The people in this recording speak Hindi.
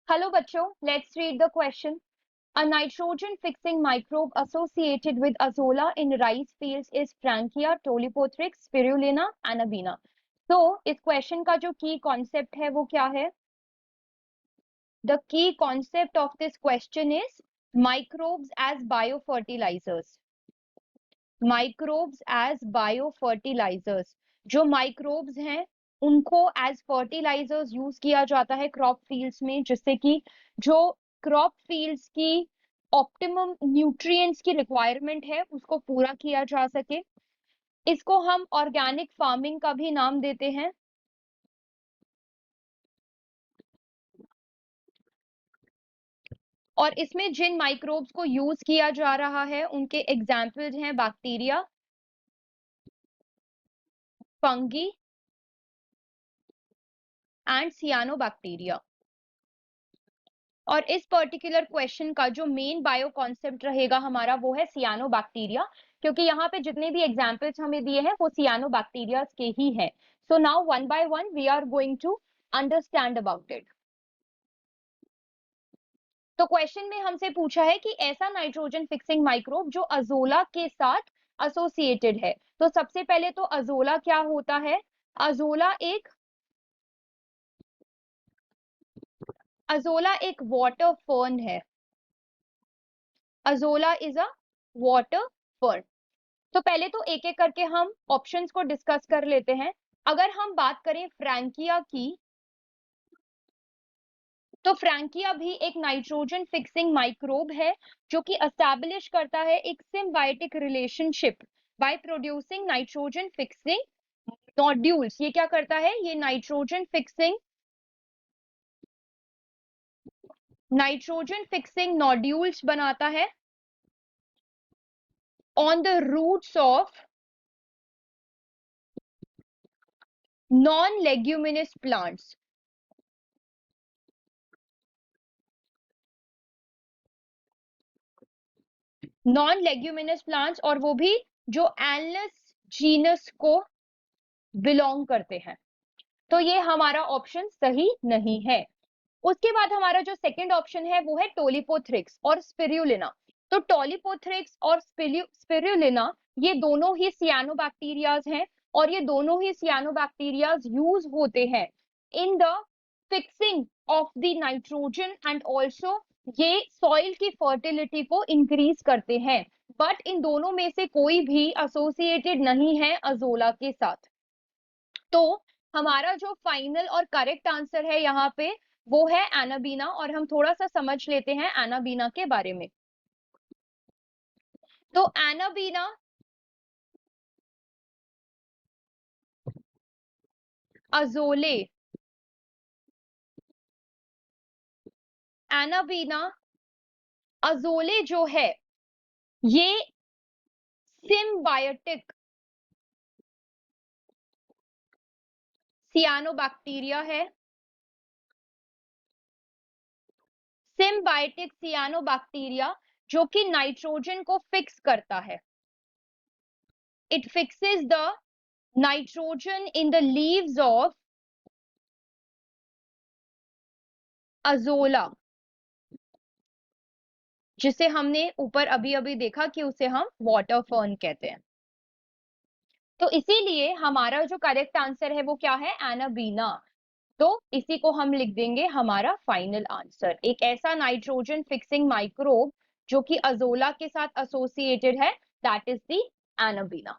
हेलो बच्चों, let's read the question. A nitrogen fixing microbe associated with azolla in rice fields is Frankia, Tolipothrix, Spirulina, Anabina. तो इस क्वेश्चन का जो की कॉन्सेप्ट है वो क्या है? The key concept of this question is microbes as biofertilizers. Microbes as biofertilizers. जो माइक्रोब्स हैं उनको एज फर्टिलाइजर्स यूज किया जाता है क्रॉप फील्ड्स में, जिससे कि जो क्रॉप फील्ड्स की ऑप्टिमम न्यूट्रिएंट्स की रिक्वायरमेंट है उसको पूरा किया जा सके. इसको हम ऑर्गेनिक फार्मिंग का भी नाम देते हैं. और इसमें जिन माइक्रोब्स को यूज किया जा रहा है उनके एग्जाम्पल्स हैं बैक्टीरिया, फंगी एंड सियानोबैक्टीरिया. और इस पर्टिकुलर क्वेश्चन का जो मेन बायो कॉन्सेप्ट रहेगा हमारा वो है सियानोबैक्टीरिया, क्योंकि यहाँ पे जितने भी एग्जाम्पल्स हमें दिए हैं वो सियानोबैक्टीरिया के ही है. So now one by one we are going to understand about it. तो क्वेश्चन में हमसे पूछा है कि ऐसा नाइट्रोजन फिक्सिंग माइक्रोब जो अजोला के साथ एसोसिएटेड है. तो सबसे पहले तो अजोला क्या होता है? अजोला एक वाटर फर्न है. Azolla is a water fern. तो पहले तो एक एक करके हम ऑप्शंस को डिस्कस कर लेते हैं. अगर हम बात करें फ्रैंकिया की, तो फ्रैंकिया भी एक नाइट्रोजन फिक्सिंग माइक्रोब है जो कि एस्टैब्लिश करता है एक symbiotic relationship by producing nitrogen fixing nodules. ये क्या करता है? ये नाइट्रोजन फिक्सिंग नोड्यूल्स बनाता है on the roots of non leguminous plants. Non leguminous plants, और वो भी जो एनलस जीनस को बिलोंग करते हैं. तो ये हमारा ऑप्शन सही नहीं है. उसके बाद हमारा जो सेकंड ऑप्शन है वो है टोलिपोथ्रिक्स और स्पिरुलिना. तो टोलिपोथ्रिक्स और स्पिरुलिना ये दोनों ही सियानोबैक्टीरियाज हैं, और ये दोनों ही सियानोबैक्टीरियाज यूज होते हैं in the fixing of the nitrogen and also ये सॉइल की फर्टिलिटी को इंक्रीज करते हैं. बट इन दोनों में से कोई भी एसोसिएटेड नहीं है अजोला के साथ. तो हमारा जो फाइनल और करेक्ट आंसर है यहाँ पे वो है एनाबीना. और हम थोड़ा सा समझ लेते हैं एनाबीना के बारे में. तो एनाबीना अजोले, एनाबीना अजोले जो है ये सिम्बायोटिक सियानोबैक्टीरिया है. सिम्बायोटिक सियानोबैक्टीरिया जो कि नाइट्रोजन को फिक्स करता है. It fixes the nitrogen in the leaves of azolla, जिसे हमने ऊपर अभी अभी देखा कि उसे हम वाटर फर्न कहते हैं. तो इसीलिए हमारा जो करेक्ट आंसर है वो क्या है? एनाबीना. तो इसी को हम लिख देंगे हमारा फाइनल आंसर. एक ऐसा नाइट्रोजन फिक्सिंग माइक्रोब जो कि अजोला के साथ एसोसिएटेड है, दैट इज द एनाबीना.